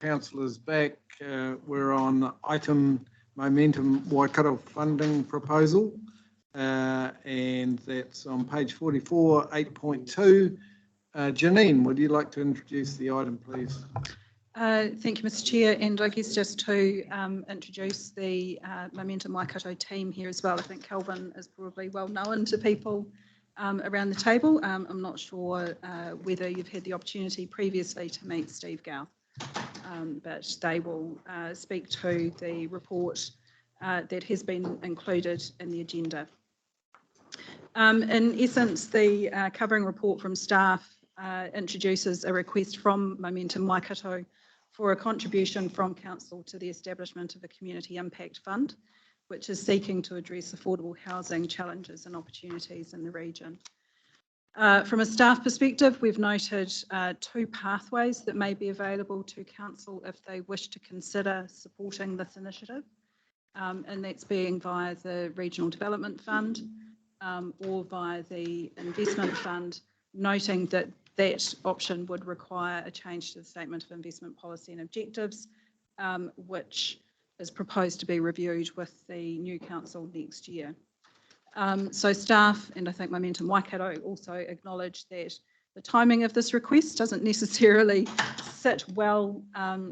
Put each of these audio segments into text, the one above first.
Councillors back. We're on item Momentum Waikato funding proposal, and that's on page 44, 8.2. Janine, would you like to introduce the item, please? Thank you, Mr. Chair, and I guess just to introduce the Momentum Waikato team here as well. I think Kelvin is probably well known to people around the table. I'm not sure whether you've had the opportunity previously to meet Steve Gow, but they will speak to the report that has been included in the agenda. In essence, the covering report from staff introduces a request from Momentum Waikato for a contribution from Council to the establishment of a Community Impact Fund, which is seeking to address affordable housing challenges and opportunities in the region. From a staff perspective, we've noted two pathways that may be available to Council if they wish to consider supporting this initiative, and that's being via the Regional Development Fund or via the Investment Fund, noting that that option would require a change to the Statement of Investment Policy and Objectives, which is proposed to be reviewed with the new council next year. So staff, and I think Momentum Waikato, also acknowledge that the timing of this request doesn't necessarily sit well,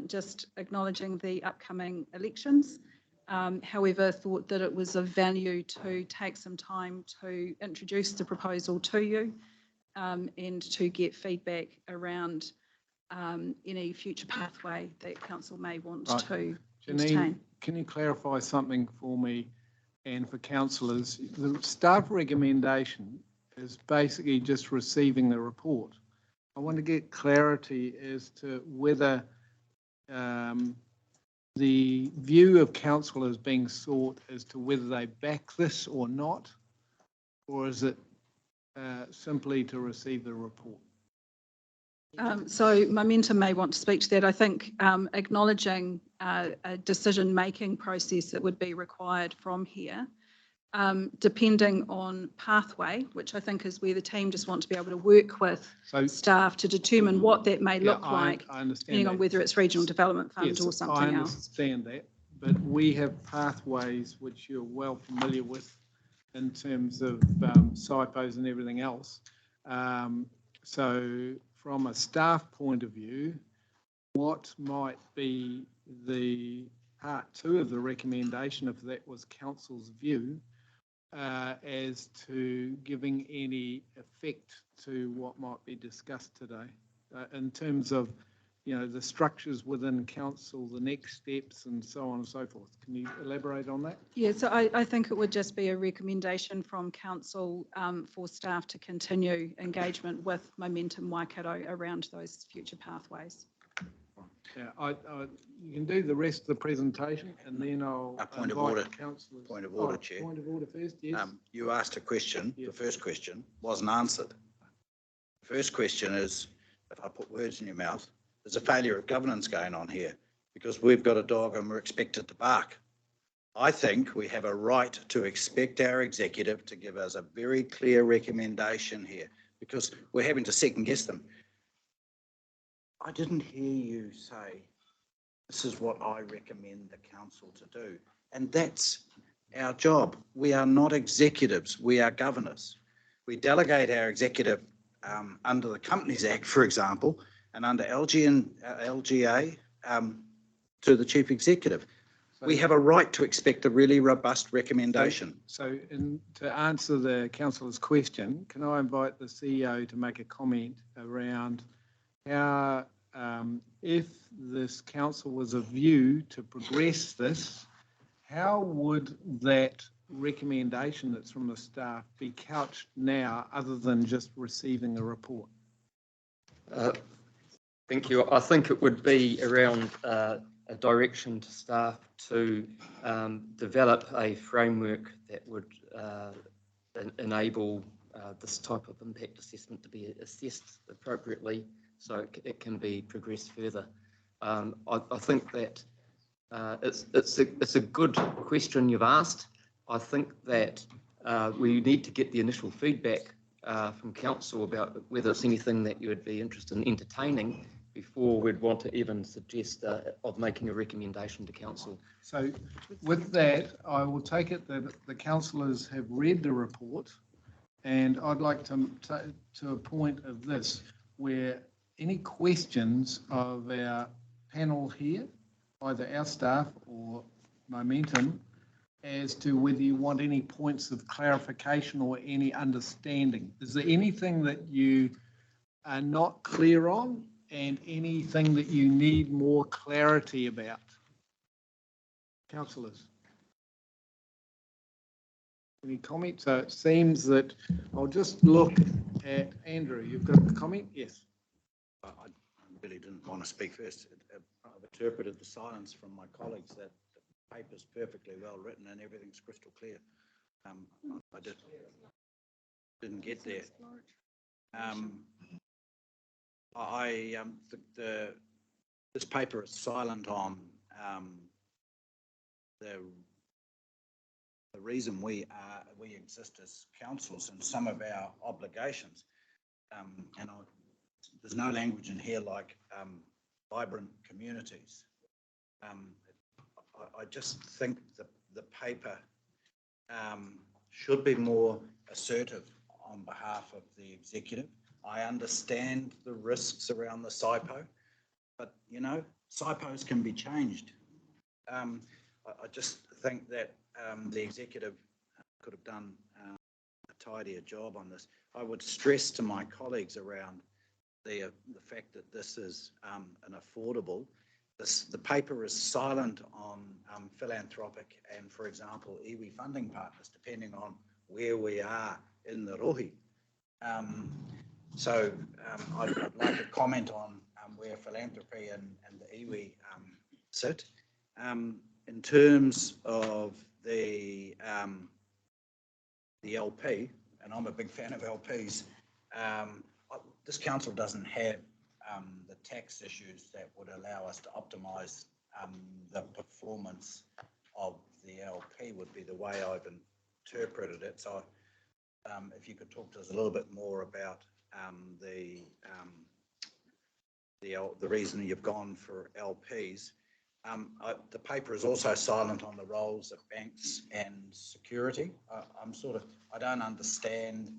just acknowledging the upcoming elections. However, thought that it was of value to take some time to introduce the proposal to you and to get feedback around any future pathway that Council may want to entertain. Janine, can you clarify something for me and for councillors? The staff recommendation is basically just receiving the report. I want to get clarity as to whether the view of council is being sought as to whether they back this or not, or is it simply to receive the report? So Momentum may want to speak to that. I think acknowledging a decision-making process that would be required from here, depending on pathway, which I think is where the team just want to be able to work with staff to determine what that may look like, depending on whether it's Regional Development Fund or something else. I understand that, but we have pathways which you're well familiar with in terms of SIPOs and everything else. So from a staff point of view, what might be the part two of the recommendation, if that was council's view, as to giving any effect to what might be discussed today in terms of, you know, the structures within council, the next steps and so on and so forth. Can you elaborate on that? Yeah, so I think it would just be a recommendation from council for staff to continue engagement with Momentum Waikato around those future pathways. Yeah, you can do the rest of the presentation and then I'll point of order. Councillors. Point of order, Chair. Point of order first, yes. You asked a question, yes. The first question wasn't answered. The first question is, if I put words in your mouth, there's a failure of governance going on here because we've got a dog and we're expected to bark. I think we have a right to expect our executive to give us a very clear recommendation here because we're having to second guess them. I didn't hear you say, this is what I recommend the council to do. And that's our job. We are not executives, we are governors. We delegate our executive under the Companies Act, for example, and under LGA to the chief executive. So we have a right to expect a really robust recommendation. So to answer the councillor's question, can I invite the CEO to make a comment around how, if this council was a view to progress this, how would that recommendation that's from the staff be couched now other than just receiving a report? Thank you. I think it would be around a direction to staff to develop a framework that would enable this type of impact assessment to be assessed appropriately so it can be progressed further. I think that it's a good question you've asked. I think that we need to get the initial feedback from council about whether it's anything that you would be interested in entertaining before we'd want to even suggest of making a recommendation to council. So with that, I will take it that the councillors have read the report, and I'd like to a point of this, where any questions of our panel here, either our staff or Momentum, as to whether you want any points of clarification or any understanding. Is there anything that you are not clear on and anything that you need more clarity about? Councillors? Any comments? So it seems that, I'll just look at Andrew. You've got a comment? Yes. I really didn't want to speak first. I've interpreted the silence from my colleagues that the paper's perfectly well written and everything's crystal clear. I just didn't get there. This paper is silent on the reason we exist as councils and some of our obligations. There's no language in here like vibrant communities. I just think the paper should be more assertive on behalf of the executive. I understand the risks around the SIPO, but you know, SIPOs can be changed. I just think that the executive could have done a tidier job on this. I would stress to my colleagues around the fact that this is an affordable. The paper is silent on philanthropic and, for example, iwi funding partners, depending on where we are in the rohi. So I'd like a comment on where philanthropy and the iwi sit. In terms of the LP, and I'm a big fan of LPs, this council doesn't have the tax issues that would allow us to optimise the performance of the LP, would be the way I've interpreted it. So if you could talk to us a little bit more about the reason you've gone for LPs. The paper is also silent on the roles of banks and security. I don't understand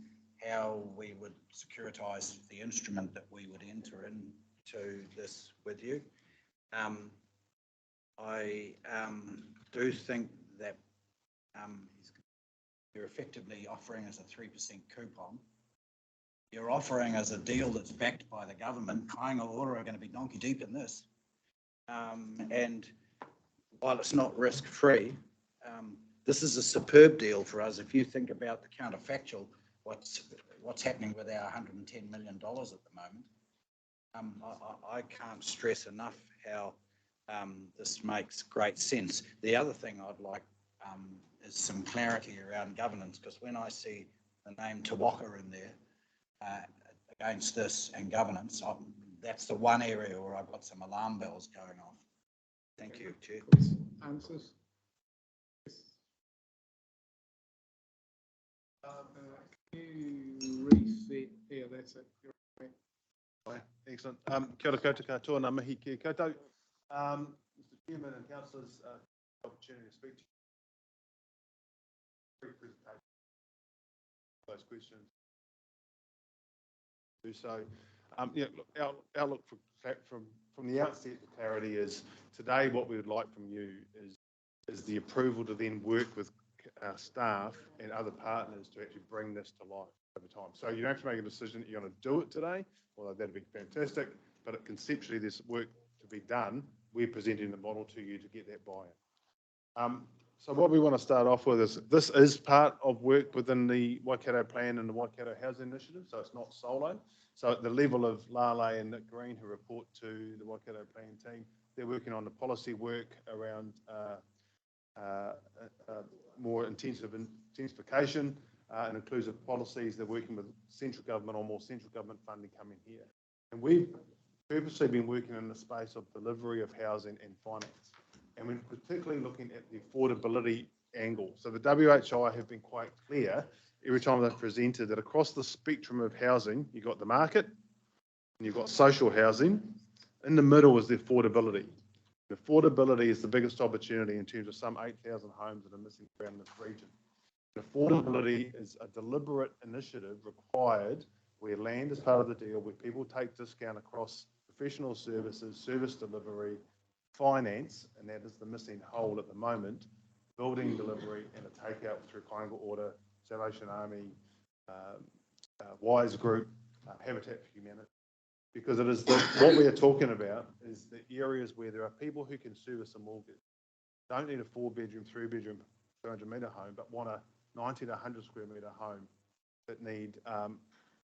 how we would securitise the instrument that we would enter into this with you. I do think that you're effectively offering as a 3% coupon. You're offering as a deal that's backed by the government. Kāinga Ora are going to be donkey deep in this. And while it's not risk-free, this is a superb deal for us. If you think about the counterfactual, what's happening with our $110 million at the moment, I can't stress enough how this makes great sense. The other thing I'd like is some clarity around governance, because when I see the name Te Waka in there against this and governance, that's the one area where I've got some alarm bells going off. Thank you, Chair. Answers? Can you reset? Yeah, that's it. Excellent. Kia ora koutou katoa, ngā mihi ki koutou. Mr. Chairman and councillors, opportunity to speak to you. Brief presentation. Those questions. Do so. Yeah, look, our look from the outset, the clarity is today what we would like from you is the approval to then work with our staff and other partners to actually bring this to life over time. So you don't have to make a decision that you're going to do it today, although that'd be fantastic, but conceptually there's work to be done. We're presenting the model to you to get that buy-in. So what we want to start off with is this is part of work within the Waikato Plan and the Waikato Housing Initiative, so it's not solo. So at the level of Lale and Nick Green, who report to the Waikato Plan team, they're working on the policy work around more intensification and inclusive policies. They're working with central government on more central government funding coming here. And we've purposely been working in the space of delivery of housing and finance. And we're particularly looking at the affordability angle. So the WHI have been quite clear every time they've presented that across the spectrum of housing, you've got the market, and you've got social housing, In the middle is the affordability. The affordability is the biggest opportunity in terms of some 8,000 homes that are missing around this region. And affordability is a deliberate initiative required where land is part of the deal, where people take discount across professional services, service delivery, finance, and that is the missing hole at the moment, building delivery and a takeout through Kāinga Order, Salvation Army, Wise Group, Habitat for Humanity. Because it is what we are talking about is the areas where there are people who can service a mortgage, don't need a 4-bedroom, 3-bedroom, 200-metre home, but want a 90 to 100 square metre home that need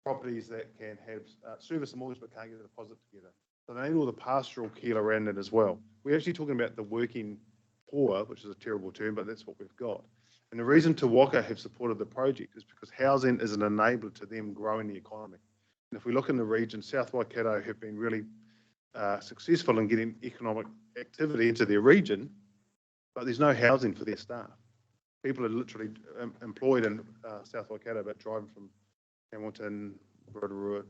properties that can have service a mortgage but can't get a deposit together. So they need all the pastoral care around it as well. We're actually talking about the working poor, which is a terrible term, but that's what we've got. And the reason Te Waka have supported the project is because housing is an enabler to them growing the economy. And if we look in the region, South Waikato have been really successful in getting economic activity into their region, but there's no housing for their staff. People are literally employed in South Waikato, but driving from Hamilton, Rotorua.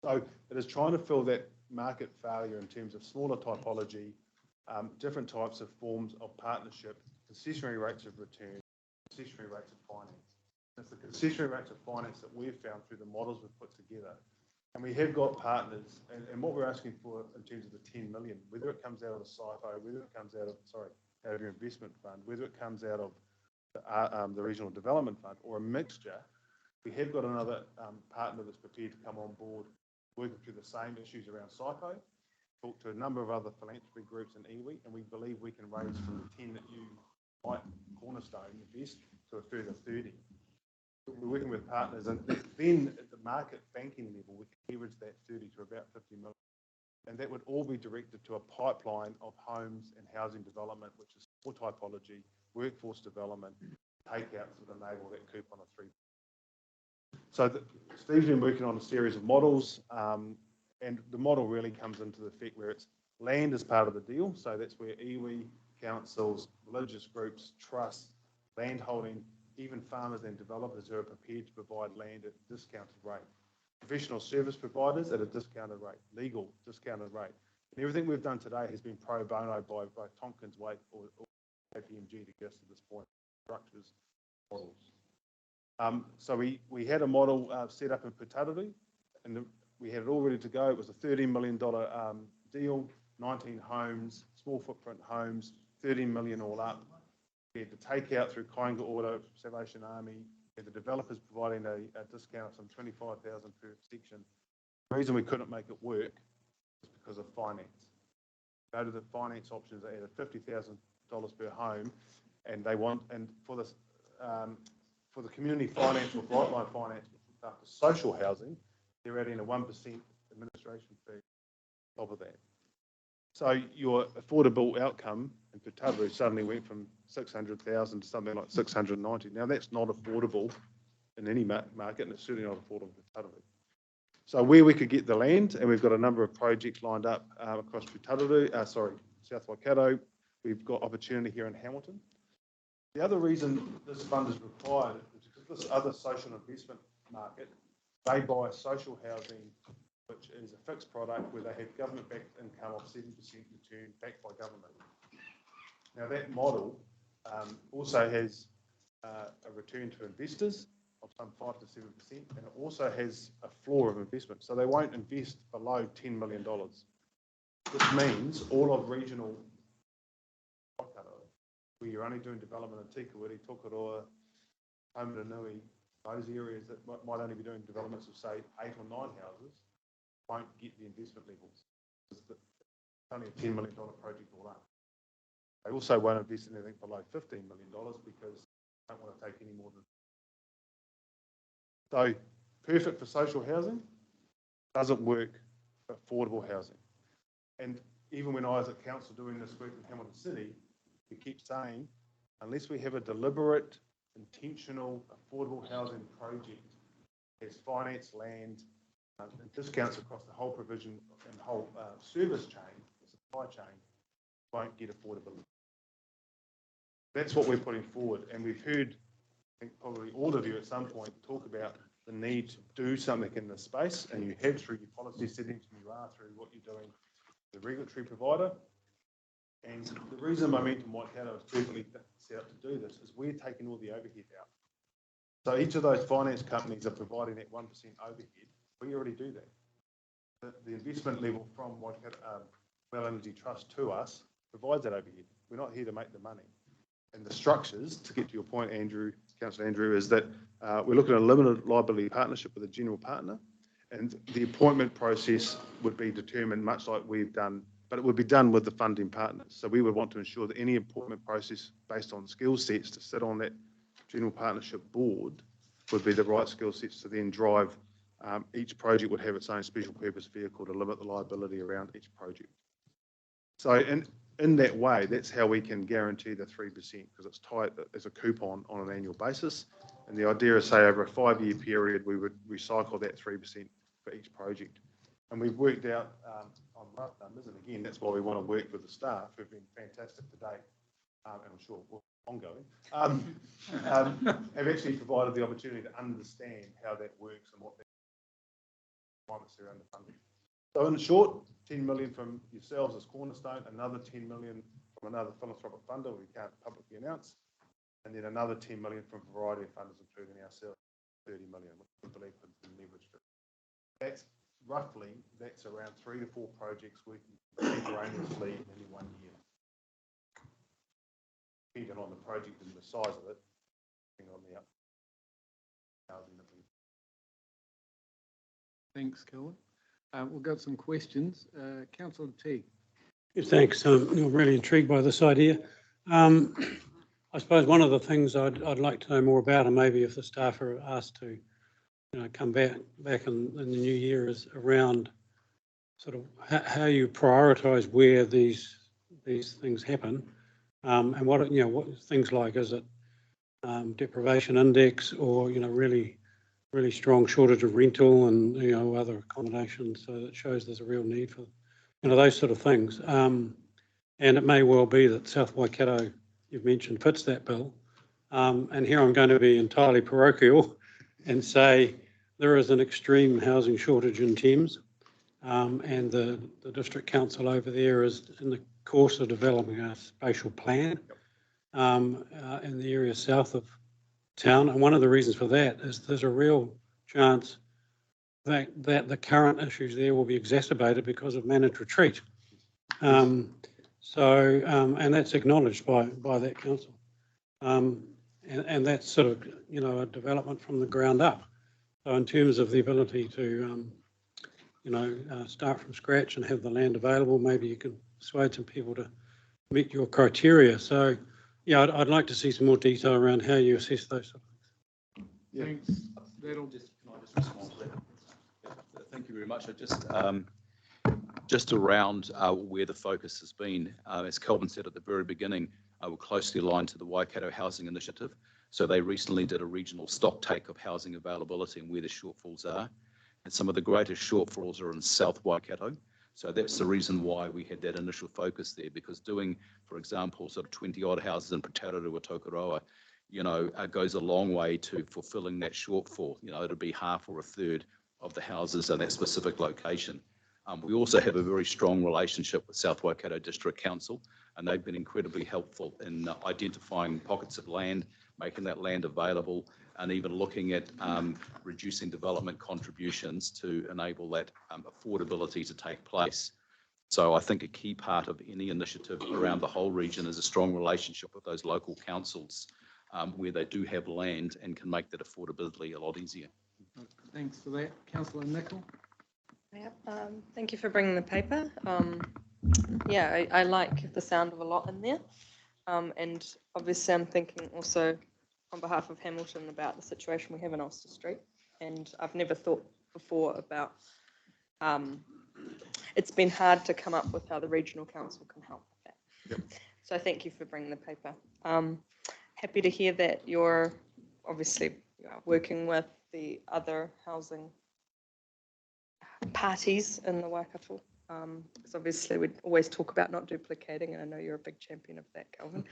So it is trying to fill that market failure in terms of smaller typology, different types of forms of partnership, concessionary rates of return, concessionary rates of finance. It's the concessionary rates of finance that we've found through the models we've put together. And we have got partners, and what we're asking for in terms of the 10 million, whether it comes out of the SIFO, whether it comes out of your investment fund, whether it comes out of the regional development fund or a mixture, we have got another partner that's prepared to come on board, working through the same issues around SIFO, talk to a number of other philanthropy groups in iwi, and we believe we can raise from the 10 that you might cornerstone invest to a further 30. We're working with partners, and then at the market banking level, we can leverage that 30 to about 50 million. And that would all be directed to a pipeline of homes and housing development, which is for typology, workforce development, takeouts that enable that coupon of 3. So Steve's been working on a series of models, and the model really comes into the effect where it's land as part of the deal. So that's where iwi, councils, religious groups, trusts, land holding, even farmers and developers who are prepared to provide land at a discounted rate. Professional service providers at a discounted rate, legal discounted rate. And everything we've done today has been pro bono by Tompkins, Wake or KPMG to get us to this point, structures, models. So we had a model set up in Putaruru, and we had it all ready to go. It was a $13 million deal, 19 homes, small footprint homes, 13 million all up. We had the takeout through Kāinga Order, Salvation Army. We had the developers providing a discount of some 25,000 per section. The reason we couldn't make it work is because of finance. Go to the finance options, they added $50,000 per home, and they want, and for the community finance or Brightline finance after social housing, they're adding a 1% administration fee on top of that. So your affordable outcome in Putaruru suddenly went from 600,000 to something like 690. Now that's not affordable in any market, and it's certainly not affordable in Putaruru. So where we could get the land, and we've got a number of projects lined up across Putaruru, South Waikato. We've got opportunity here in Hamilton. The other reason this fund is required is because this other social investment market, they buy social housing, which is a fixed product where they have government-backed income of 7% return backed by government. Now that model also has a return to investors of some 5 to 7%, and it also has a floor of investment. So they won't invest below $10 million. This means all of regional where you're only doing development in Tikawiri, Tokoroa, Haumaranui, those areas that might only be doing developments of say 8 or 9 houses, won't get the investment levels. It's only a $10 million project all up. They also won't invest in anything below $15 million because they don't want to take any more than. So perfect for social housing, doesn't work for affordable housing. And even when I was at council doing this work in Hamilton City, we keep saying, unless we have a deliberate, intentional, affordable housing project as finance, land, and discounts across the whole provision and whole service chain, supply chain, won't get affordability. That's what we're putting forward. And we've heard, I think probably all of you at some point, talk about the need to do something in this space, and you have through your policy settings, and you are through what you're doing, the regulatory provider. And the reason Momentum Waikato is perfectly set up to do this is we're taking all the overhead out. So each of those finance companies are providing that 1% overhead. We already do that. The investment level from Waikato Well Energy Trust to us provides that overhead. We're not here to make the money. And the structures, to get to your point, Andrew, Councillor Andrew, is that we're looking at a limited liability partnership with a general partner, and the appointment process would be determined much like we've done, but it would be done with the funding partners. So we would want to ensure that any appointment process based on skill sets to sit on that general partnership board would be the right skill sets to then drive. Each project would have its own special purpose vehicle to limit the liability around each project. So in that way, that's how we can guarantee the 3%, because it's tied as a coupon on an annual basis. And the idea is, say, over a 5-year period, we would recycle that 3% for each project. And we've worked out on rough numbers, and again, that's why we want to work with the staff who've been fantastic to date, and I'm sure ongoing, have actually provided the opportunity to understand how that works and what the requirements around the funding. So in short, 10 million from yourselves as cornerstone, another 10 million from another philanthropic funder we can't publicly announce, and then another 10 million from a variety of funders, including ourselves, 30 million, which we believe could be leveraged. That's around 3 to 4 projects working contemporaneously in any 1 year. Depending on the project and the size of it, depending on the housing that we. Thanks, Kelvin. We'll go to some questions. Councillor Teague. Yes, thanks. I'm really intrigued by this idea. I suppose one of the things I'd like to know more about, and maybe if the staff are asked to come back in the new year, is around sort of how you prioritise where these things happen, and what things like, is it deprivation index, or really strong shortage of rental and other accommodations, so that shows there's a real need for those sort of things. And it may well be that South Waikato, you've mentioned, fits that bill. And here I'm going to be entirely parochial and say there is an extreme housing shortage in Thames, and the district council over there is in the course of developing a spatial plan in the area south of town. And one of the reasons for that is there's a real chance that the current issues there will be exacerbated because of managed retreat. And that's acknowledged by that council. And that's sort of, a development from the ground up. So in terms of the ability to, start from scratch and have the land available, maybe you can persuade some people to meet your criteria. So, yeah, I'd like to see some more detail around how you assess those sort of things. Yeah. Thanks. Can I just respond to that? Thank you very much. Just around where the focus has been, as Kelvin said at the very beginning, we're closely aligned to the Waikato Housing Initiative. So they recently did a regional stock take of housing availability and where the shortfalls are. And some of the greatest shortfalls are in South Waikato. So that's the reason why we had that initial focus there, because doing, for example, sort of 20 odd houses in Putaruru or Tokoroa, goes a long way to fulfilling that shortfall. It'll be half or a third of the houses in that specific location. We also have a very strong relationship with South Waikato District Council, and they've been incredibly helpful in identifying pockets of land, making that land available, and even looking at reducing development contributions to enable that affordability to take place. So I think a key part of any initiative around the whole region is a strong relationship with those local councils where they do have land and can make that affordability a lot easier. Thanks for that. Councillor Nicol. Yep, thank you for bringing the paper. I like the sound of a lot in there. And obviously I'm thinking also on behalf of Hamilton about the situation we have in Ulster Street. And I've never thought before about, it's been hard to come up with how the regional council can help with that. Yep. So thank you for bringing the paper. Happy to hear that you're obviously working with the other housing parties in the Waikato, because obviously we always talk about not duplicating, and I know you're a big champion of that, Kelvin.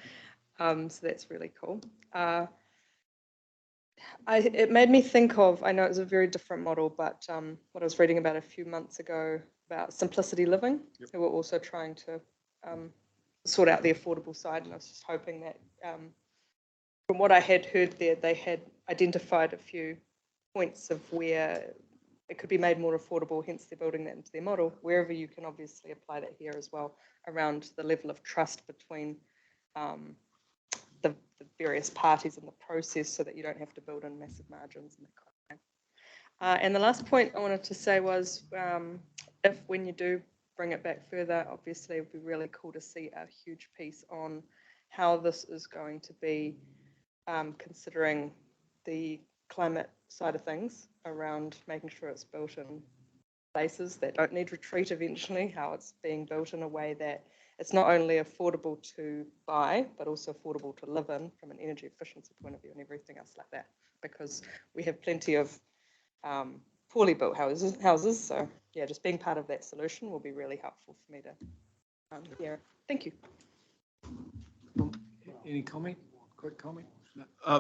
So that's really cool. It made me think of, I know it's a very different model, but what I was reading about a few months ago about Simplicity Living, who were also trying to sort out the affordable side. And I was just hoping that from what I had heard there, they had identified a few points of where it could be made more affordable, hence they're building that into their model. Wherever you can obviously apply that here as well, around the level of trust between the various parties in the process, so that you don't have to build in massive margins and that kind of thing. And the last point I wanted to say was, if when you do bring it back further, obviously it would be really cool to see a huge piece on how this is going to be considering the climate side of things, around making sure it's built in places that don't need retreat eventually, how it's being built in a way that it's not only affordable to buy, but also affordable to live in from an energy efficiency point of view and everything else like that. Because we have plenty of poorly built houses. So yeah, just being part of that solution will be really helpful for me to hear. Thank you. Any comment? Quick comment?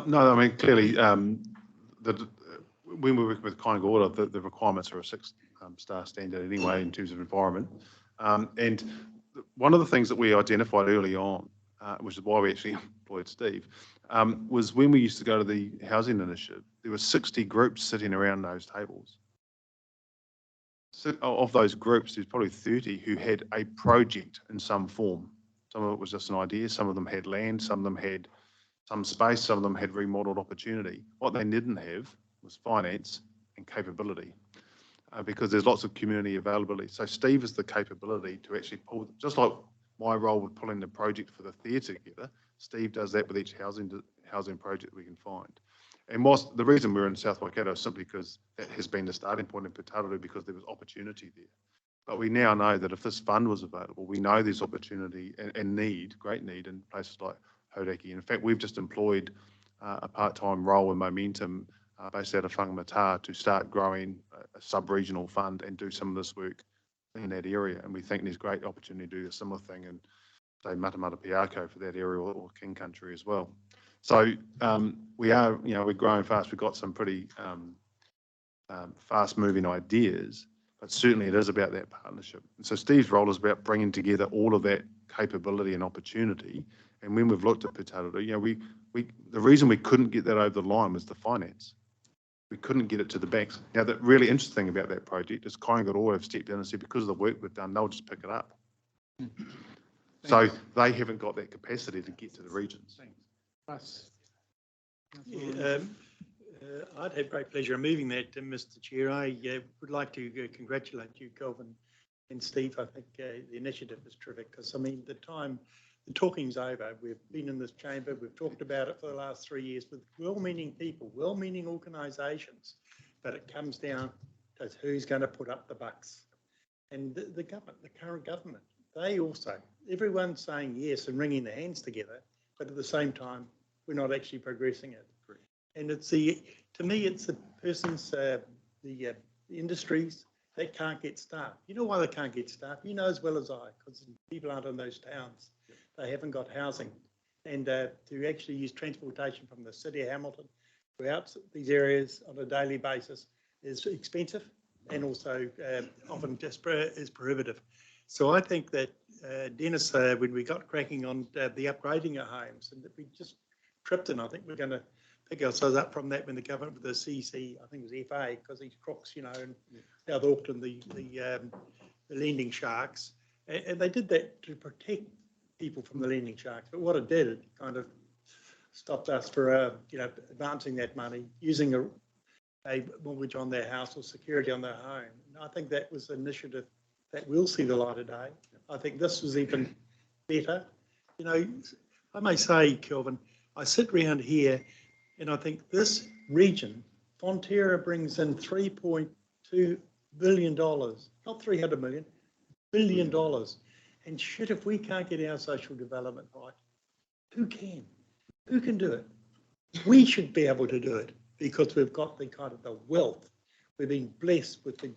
No, I mean, clearly, when we're working with Tokoroa, the requirements are a 6-star standard anyway in terms of environment. And one of the things that we identified early on, which is why we actually employed Steve, was when we used to go to the housing initiative, there were 60 groups sitting around those tables. So of those groups, there's probably 30 who had a project in some form. Some of it was just an idea, some of them had land, some of them had some space, some of them had remodeled opportunity. What they didn't have was finance and capability, because there's lots of community availability. So Steve has the capability to actually pull, just like my role with pulling the project for the theatre together, Steve does that with each housing project we can find. And whilst the reason we're in South Waikato is simply because that has been the starting point in Pūtauru, because there was opportunity there. But we now know that if this fund was available, we know there's opportunity and need, great need, in places like Hauraki. In fact, we've just employed a part-time role in Momentum based out of Whangamata to start growing a sub-regional fund and do some of this work in that area. And we think there's great opportunity to do a similar thing in, say, Matamata Piako for that area, or King Country as well. So we are, we're growing fast. We've got some pretty fast-moving ideas, but certainly it is about that partnership. And so Steve's role is about bringing together all of that capability and opportunity. And when we've looked at Pūtauru, the reason we couldn't get that over the line was the finance. We couldn't get it to the banks. Now, the really interesting about that project is Tokoroa have stepped in and said, because of the work we've done, they'll just pick it up. So they haven't got that capacity to get to the regions. Russ. Yeah, I'd have great pleasure in moving that, Mr. Chair. I would like to congratulate you, Kelvin and Steve. I think the initiative is terrific, because, I mean, the talking's over. We've been in this chamber, we've talked about it for the last 3 years with well-meaning people, well-meaning organisations, but it comes down to who's going to put up the bucks. And the government, the current government, they also, everyone's saying yes and wringing their hands together, but at the same time, we're not actually progressing it. And it's to me, it's the persons, the industries that can't get staff. You know why they can't get staff? You know as well as I, because people aren't in those towns. They haven't got housing. And to actually use transportation from the city of Hamilton throughout these areas on a daily basis is expensive, and also often just is prohibitive. So I think that, Dennis, when we got cracking on the upgrading of homes, and that we just tripped in, I think we're going to pick ourselves up from that when the government with the CC, I think it was FA, because these crooks, in South Auckland, the lending sharks, and they did that to protect people from the lending sharks. But what it did, it kind of stopped us for, advancing that money, using a mortgage on their house or security on their home. And I think that was an initiative that will see the light of day. I think this was even better. I may say, Kelvin, I sit around here and I think this region, Fonterra brings in $3.2 billion, not 300 million, $1 billion. And shit, if we can't get our social development right, who can? Who can do it? We should be able to do it, because we've got the kind of the wealth. We've been blessed with the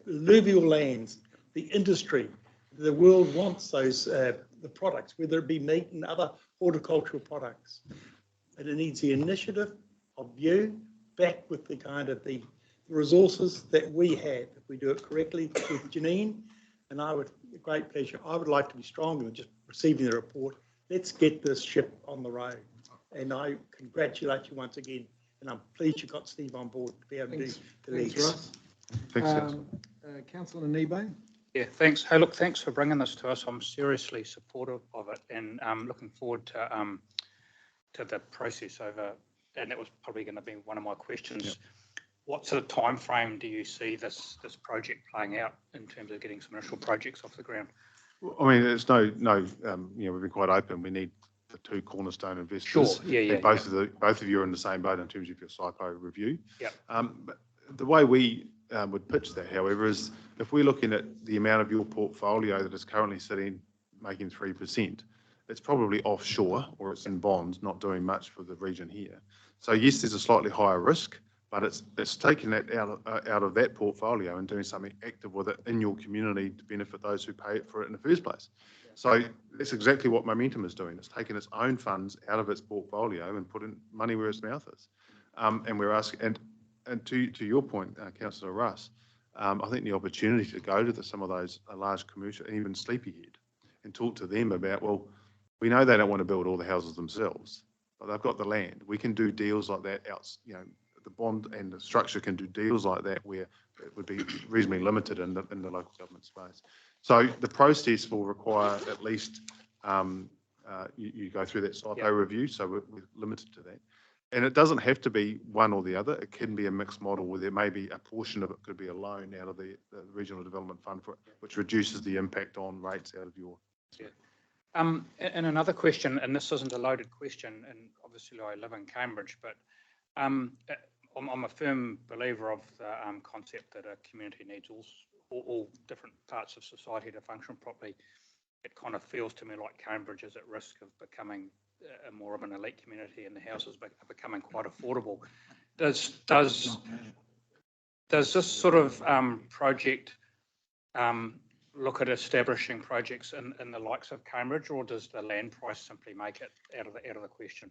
alluvial lands, the industry. The world wants those the products, whether it be meat and other horticultural products. And it needs the initiative of you back with the kind of the resources that we have, if we do it correctly with Janine. And I would, a great pleasure, I would like to be stronger than just receiving the report. Let's get this ship on the road. And I congratulate you once again. And I'm pleased you got Steve on board to be able to do the Thanks, legs. Russ. Thanks, Councillor Nebo. Yeah, thanks. Hey, look, thanks for bringing this to us. I'm seriously supportive of it, and looking forward to the process over. And that was probably going to be one of my questions. Yep. What sort of time frame do you see this project playing out in terms of getting some initial projects off the ground? I mean, it's no, we've been quite open. We need the two cornerstone investors. Sure. Yeah. And both of you are in the same boat in terms of your psycho review. Yeah. But the way we would pitch that, however, is if we're looking at the amount of your portfolio that is currently sitting making 3%, it's probably offshore or it's in bonds, not doing much for the region here. So yes, there's a slightly higher risk, but it's taking that out of that portfolio and doing something active with it in your community to benefit those who pay for it in the first place. So that's exactly what Momentum is doing. It's taking its own funds out of its portfolio and putting money where its mouth is. And we're asking, and to your point, Councillor Russ, I think the opportunity to go to some of those large commercial, and even Sleepyhead, and talk to them about, well, we know they don't want to build all the houses themselves, but they've got the land. We can do deals like that out, the bond and the structure can do deals like that where it would be reasonably limited in the local government space. So the process will require at least you go through that psycho review, so we're limited to that. And it doesn't have to be one or the other. It can be a mixed model where there may be a portion of it could be a loan out of the Regional Development Fund for it, which reduces the impact on rates out of your. Yeah. And another question, and this isn't a loaded question, and obviously I live in Cambridge, but I'm a firm believer of the concept that a community needs all different parts of society to function properly. It kind of feels to me like Cambridge is at risk of becoming more of an elite community, and the houses are becoming quite affordable. Does this sort of project look at establishing projects in the likes of Cambridge, or does the land price simply make it out of the question?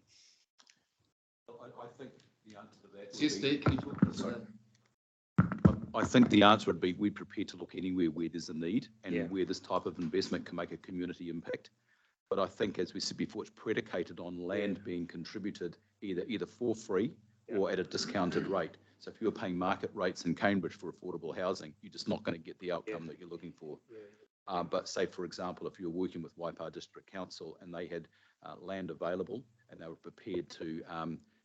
I think the answer to that. Yes, Steve, can you talk? Sorry. I think the answer would be we're prepared to look anywhere where there's a need and where this type of investment can make a community impact. But I think, as we said before, it's predicated on land being contributed either for free or at a discounted rate. So if you're paying market rates in Cambridge for affordable housing, you're just not going to get the outcome that you're looking for. But say, for example, if you're working with Waikato District Council and they had land available and they were prepared to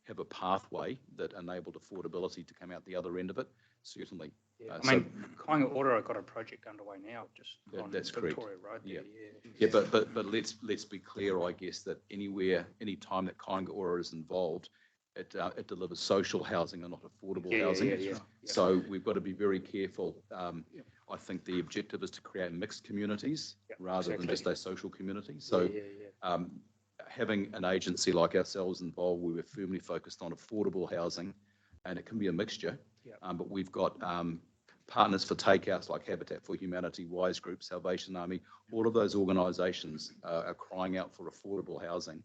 have a pathway that enabled affordability to come out the other end of it, certainly. I mean, Kāinga Ora got a project underway now, just on that's Victoria correct. Road. Yeah, but let's be clear, I guess, that any time that Kāinga Ora is involved, it delivers social housing and not affordable housing. So we've got to be very careful. I think the objective is to create mixed communities rather than just a social community. So having an agency like ourselves involved, we were firmly focused on affordable housing, and it can be a mixture. But we've got partners for takeouts like Habitat for Humanity, Wise Group, Salvation Army. All of those organisations are crying out for affordable housing,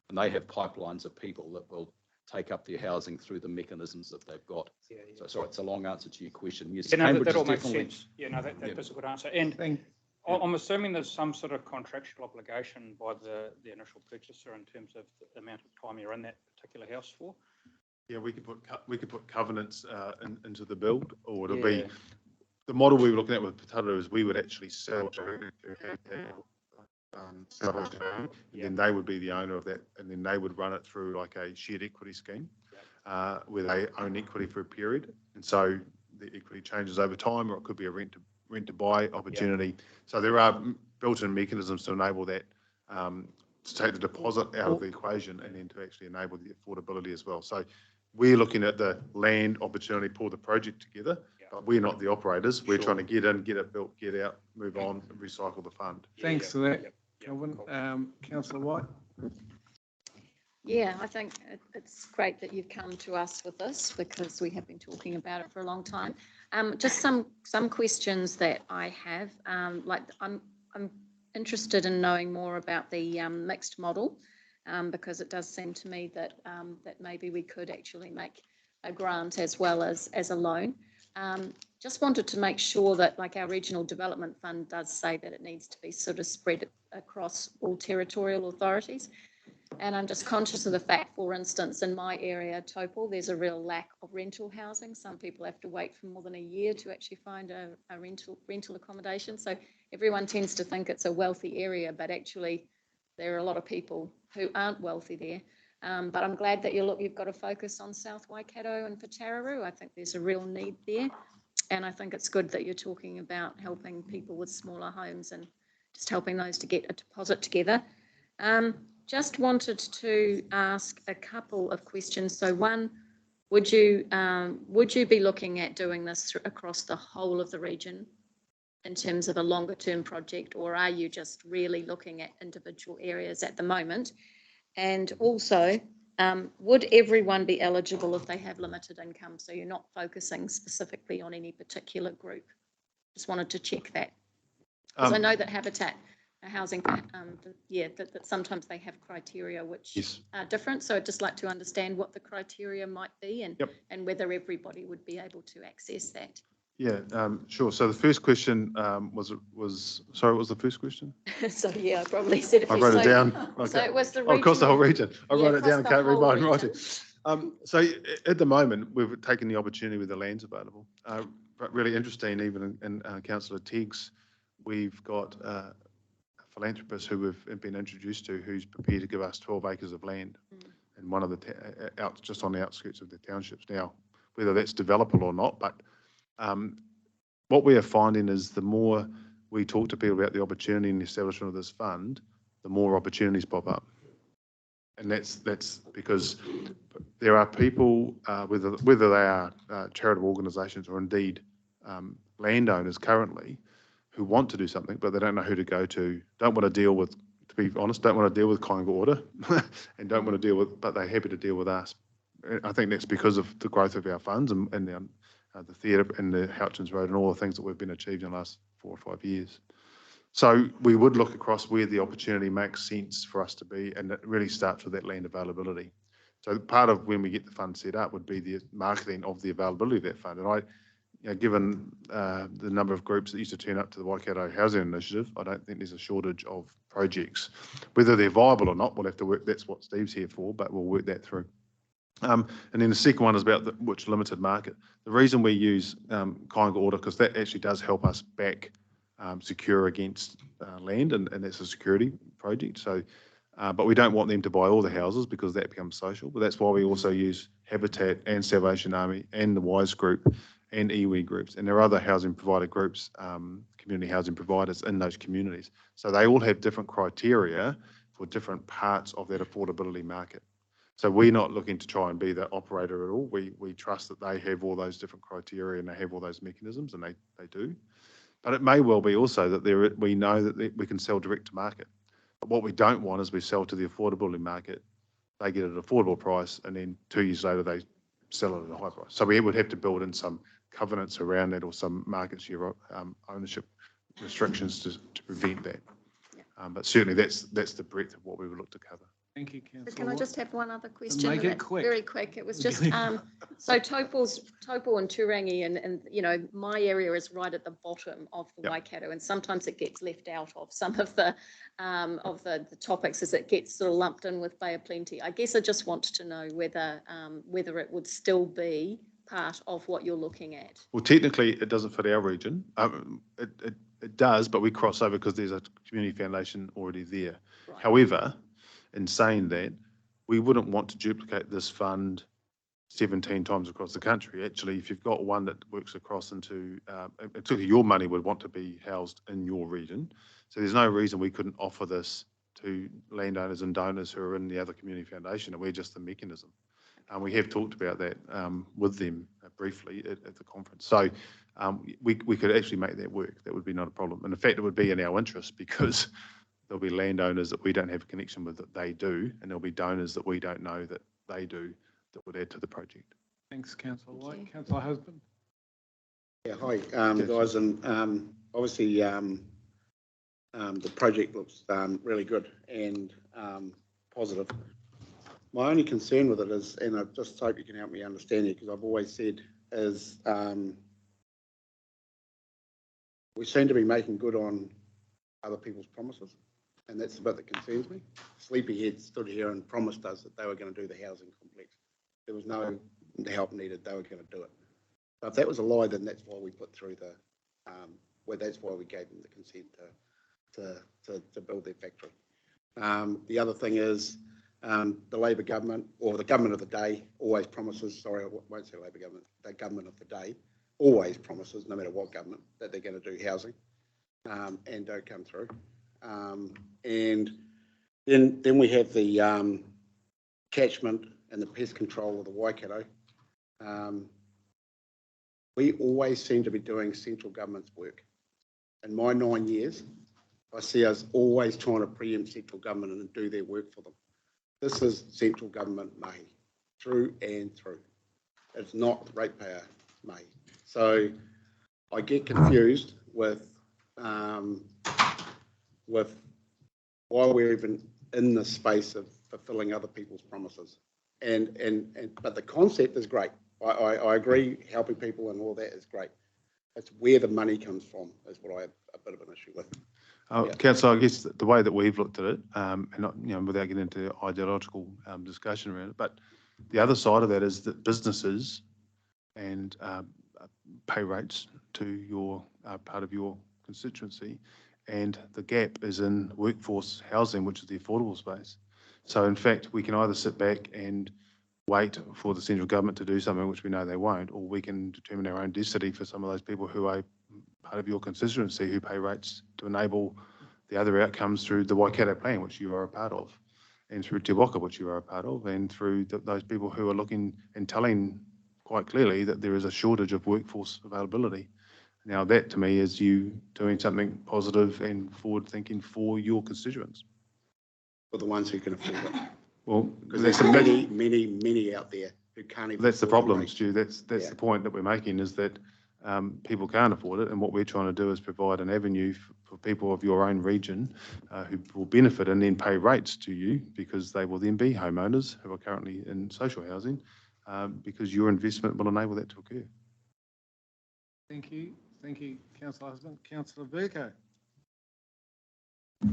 and they have pipelines of people that will take up their housing through the mechanisms that they've got. So sorry, it's a long answer to your question. Yes, that all makes sense. That's a good answer. And I'm assuming there's some sort of contractual obligation by the initial purchaser in terms of the amount of time you're in that particular house for. Yeah, we could put covenants into the build, or it'll be the model we were looking at with Patata is we would actually sell and then they would be the owner of that, and then they would run it through like a shared equity scheme where they own equity for a period, and so the equity changes over time, or it could be a rent to buy opportunity. So there are built-in mechanisms to enable that, to take the deposit out of the equation and then to actually enable the affordability as well. So we're looking at the land opportunity, pull the project together, but we're not the operators. We're trying to get in, get it built, get out, move on, and recycle the fund. Thanks for that, Kelvin. Councillor White. Yeah, I think it's great that you've come to us with this because we have been talking about it for a long time. Just some questions that I have. Like I'm interested in knowing more about the mixed model. because it does seem to me that, that maybe we could actually make a grant as well as a loan. Just wanted to make sure that, like, our regional development fund does say that it needs to be sort of spread across all territorial authorities. And I'm just conscious of the fact, for instance, in my area, Topol, there's a real lack of rental housing. Some people have to wait for more than a year to actually find a rental accommodation. So everyone tends to think it's a wealthy area, but actually there are a lot of people who aren't wealthy there. But I'm glad that you've got a focus on South Waikato and Whatareru. I think there's a real need there. And I think it's good that you're talking about helping people with smaller homes and just helping those to get a deposit together. Just wanted to ask a couple of questions. So one, would you be looking at doing this across the whole of the region in terms of a longer term project, or are you just really looking at individual areas at the moment? And also, would everyone be eligible if they have limited income? So you're not focusing specifically on any particular group. Just wanted to check that. Because I know that Habitat housing, that sometimes they have criteria which are different. So I'd just like to understand what the criteria might be and whether everybody would be able to access that. Yeah, sure. So the first question sorry, what was the first question? So yeah, I probably said it. I wrote it down. Okay. So it was the regional, across the whole region. I wrote it down and can't read mine writing. So at the moment, we've taken the opportunity with the lands available. But really interesting, even in Councillor Teague's, we've got a philanthropist who we've been introduced to, who's prepared to give us 12 acres of land in one of the just on the outskirts of the townships. Now, whether that's developable or not, but what we are finding is the more we talk to people about the opportunity and the establishment of this fund, the more opportunities pop up. And that's because there are people, whether they are charitable organisations or indeed landowners currently, who want to do something, but they don't know who to go to, don't want to deal with, to be honest, don't want to deal with Kāinga Ora and don't want to deal with, but they're happy to deal with us. I think that's because of the growth of our funds and the theatre and the Houchins Road and all the things that we've been achieved in the last 4 or 5 years. So we would look across where the opportunity makes sense for us to be, and it really starts with that land availability. So part of when we get the fund set up would be the marketing of the availability of that fund. And given the number of groups that used to turn up to the Waikato Housing Initiative, I don't think there's a shortage of projects. Whether they're viable or not, we'll have to work, that's what Steve's here for, but we'll work that through. And then the second one is about which limited market. The reason we use Kāinga Ora, because that actually does help us back secure against land, and that's a security project. So, but we don't want them to buy all the houses because that becomes social. But that's why we also use Habitat and Salvation Army and the WISE group and iwi groups. And there are other housing provider groups, community housing providers in those communities. So they all have different criteria for different parts of that affordability market. So we're not looking to try and be the operator at all. We trust that they have all those different criteria and they have all those mechanisms, and they do. But it may well be also that we know that we can sell direct to market. But what we don't want is we sell to the affordability market, they get it at an affordable price, and then 2 years later they sell it at a high price. So we would have to build in some covenants around that or some market share ownership restrictions to prevent that. But certainly that's the breadth of what we would look to cover. Thank you, Councillor. Can I just have one other question? Make it quick. Very quick. It was just, so Topol and Turangi and, you know, my area is right at the bottom of the Waikato, and sometimes it gets left out of some of the topics as it gets sort of lumped in with Bay of Plenty. I guess I just wanted to know whether it would still be part of what you're looking at. Well, technically it doesn't fit our region. It does, but we cross over because there's a community foundation already there. Right. However, in saying that, we wouldn't want to duplicate this fund 17 times across the country. Actually, if you've got one that works across into, particularly your money would want to be housed in your region. So there's no reason we couldn't offer this to landowners and donors who are in the other community foundation, and we're just the mechanism. We have talked about that with them briefly at the conference. So we could actually make that work. That would be not a problem. And in fact, it would be in our interest because there'll be landowners that we don't have a connection with that they do, and there'll be donors that we don't know that they do that would add to the project. Thanks, Councillor White. Councillor Husband. Yeah, hi, guys, and obviously the project looks really good, and positive. My only concern with it is, and I just hope you can help me understand it, because I've always said, is we seem to be making good on other people's promises, and that's the bit that concerns me. Sleepyhead stood here and promised us that they were going to do the housing complex. There was no help needed, they were going to do it. So if that was a lie, then that's why we put through the, that's why we gave them the consent to build their factory. The other thing is the Labor government, or the government of the day, always promises, sorry, I won't say Labor government, the government of the day always promises, no matter what government, that they're going to do housing and don't come through. And then we have the catchment and the pest control of the Waikato. We always seem to be doing central government's work. In my 9 years, I see us always trying to preempt central government and do their work for them. This is central government mahi, through and through. It's not ratepayer mahi. So I get confused with why we're even in the space of fulfilling other people's promises. But the concept is great. I agree, helping people and all that is great. It's where the money comes from is what I have a bit of an issue with. Yeah. Councillor, I guess the way that we've looked at it, and not, without getting into ideological discussion around it, but the other side of that is that businesses and pay rates to your part of your constituency, and the gap is in workforce housing, which is the affordable space. So in fact, we can either sit back and wait for the central government to do something, which we know they won't, or we can determine our own destiny for some of those people who are part of your constituency who pay rates to enable the other outcomes through the Waikato plan, which you are a part of, and through Te Waka, which you are a part of, and through those people who are looking and telling quite clearly that there is a shortage of workforce availability. Now that to me is you doing something positive and forward thinking for your constituents. For the ones who can afford it. Well, because there's many out there who can't even. That's the problem, Stu. That's Yeah. the point that we're making, is that people can't afford it, and what we're trying to do is provide an avenue for people of your own region who will benefit and then pay rates to you, because they will then be homeowners who are currently in social housing, because your investment will enable that to occur. Thank you, Councillor Husband. Councillor Burko.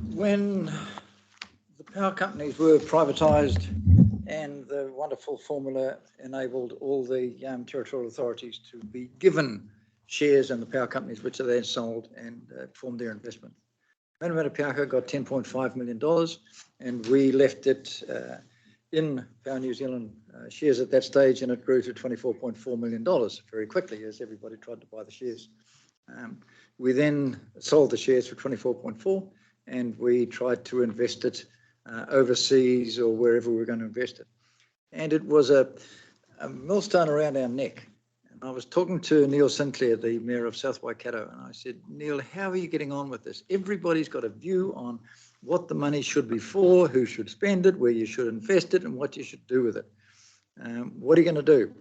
When the power companies were privatised and the wonderful formula enabled all the territorial authorities to be given shares in the power companies, which they then sold and formed their investment. Manawatu Piaka got $10.5 million, and we left it in Power New Zealand shares at that stage, and it grew to $24.4 million very quickly as everybody tried to buy the shares. We then sold the shares for 24.4, and we tried to invest it overseas or wherever we were going to invest it. And it was a millstone around our neck. And I was talking to Neil Sinclair, the Mayor of South Waikato, and I said, Neil, how are you getting on with this? Everybody's got a view on what the money should be for, who should spend it, where you should invest it, and what you should do with it. What are you going to do?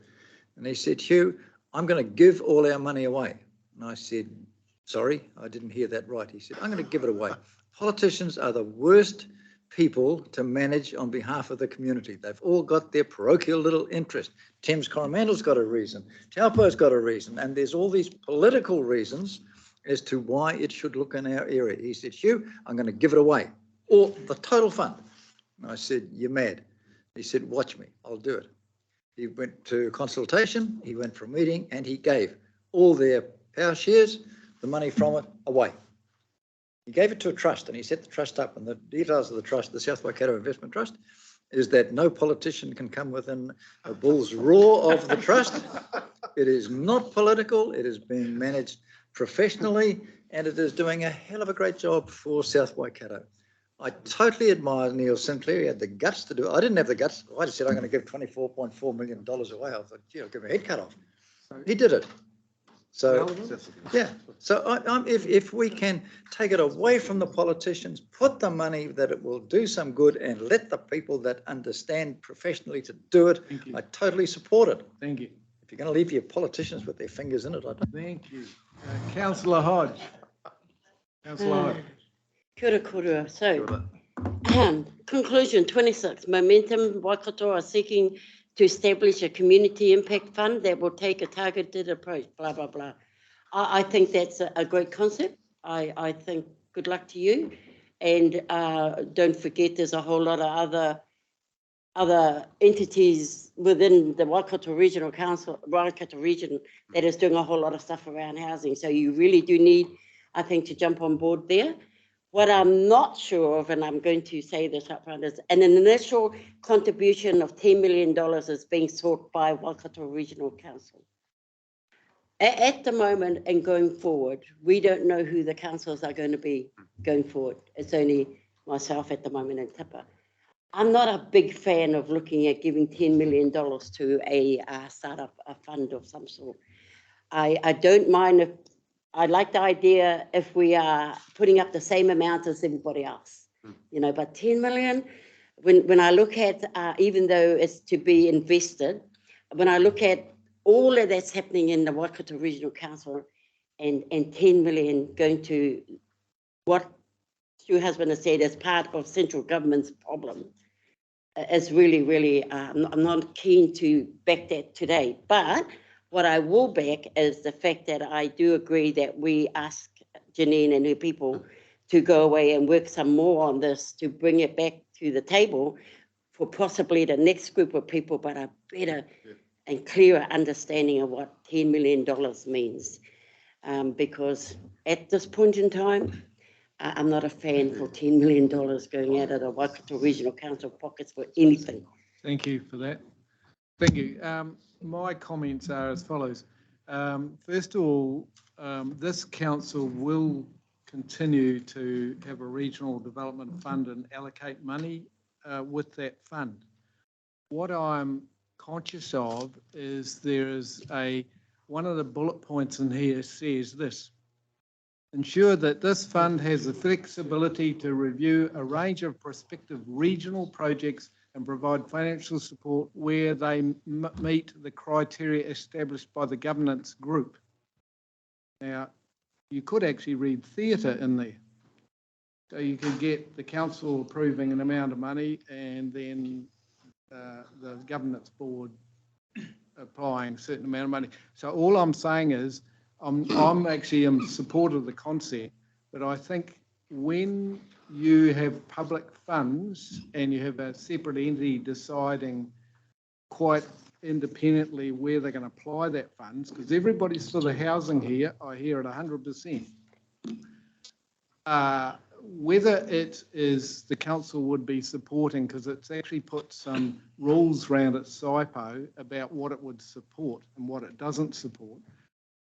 And he said, Hugh, I'm going to give all our money away. And I said, sorry, I didn't hear that right. He said, I'm going to give it away. Politicians are the worst people to manage on behalf of the community. They've all got their parochial little interest. Thames Coromandel's got a reason. Taupo's got a reason. And there's all these political reasons as to why it should look in our area. He said, Hugh, I'm going to give it away, or the total fund. And I said, you're mad. He said, watch me, I'll do it. He went to consultation, he went for a meeting, and he gave all their power shares, the money from it, away. He gave it to a trust, and he set the trust up, and the details of the trust, the South Waikato Investment Trust, is that no politician can come within a bull's roar of the trust. It is not political, it is being managed professionally, and it is doing a hell of a great job for South Waikato. I totally admire Neil Sinclair. He had the guts to do it. I didn't have the guts. I just said, I'm going to give $24.4 million away. I thought, gee, I'll give a head cut off. He did it. So, yeah. So if we can take it away from the politicians, put the money that it will do some good, and let the people that understand professionally to do it, I totally support it. Thank you. If you're going to leave your politicians with their fingers in it, I don't. Thank you. Councillor Hodge. Councillor Hodge. Kia ora kōrua. So, Conclusion 26, Momentum Waikato are seeking to establish a community impact fund that will take a targeted approach, blah, blah, blah. I think that's a great concept. I think good luck to you. And don't forget there's a whole lot of other entities within the Waikato Regional Council, Waikato region, that is doing a whole lot of stuff around housing. So you really do need, I think, to jump on board there. What I'm not sure of, and I'm going to say this up front, is an initial contribution of $10 million is being sought by Waikato Regional Council. At the moment and going forward, we don't know who the councils are going to be going forward. It's only myself at the moment and Tipper. I'm not a big fan of looking at giving $10 million to a startup, a fund of some sort. I don't mind if, I like the idea if we are putting up the same amount as everybody else, you know, but 10 million, when I look at, even though it's to be invested, when I look at all of that's happening in the Waikato Regional Council and 10 million going to what your husband has said as part of central government's problem, is really, really, I'm not keen to back that today. But what I will back is the fact that I do agree that we ask Janine and her people to go away and work some more on this to bring it back to the table for possibly the next group of people, but a better and clearer understanding of what $10 million means. Because at this point in time, I'm not a fan for $10 million going out of the Waikato Regional Council pockets for anything. Thank you for that. Thank you. My comments are as follows. First of all, this council will continue to have a regional development fund and allocate money with that fund. What I'm conscious of is there is one of the bullet points in here says this: ensure that this fund has the flexibility to review a range of prospective regional projects and provide financial support where they meet the criteria established by the governance group. Now, you could actually read theatre in there. So you could get the council approving an amount of money and then the governance board applying a certain amount of money. So all I'm saying is I'm actually in support of the concept, but I think when you have public funds and you have a separate entity deciding quite independently where they're going to apply that funds, because everybody's for the housing here, I hear it 100%. Whether it is the council would be supporting, because it's actually put some rules around at SIPO about what it would support and what it doesn't support.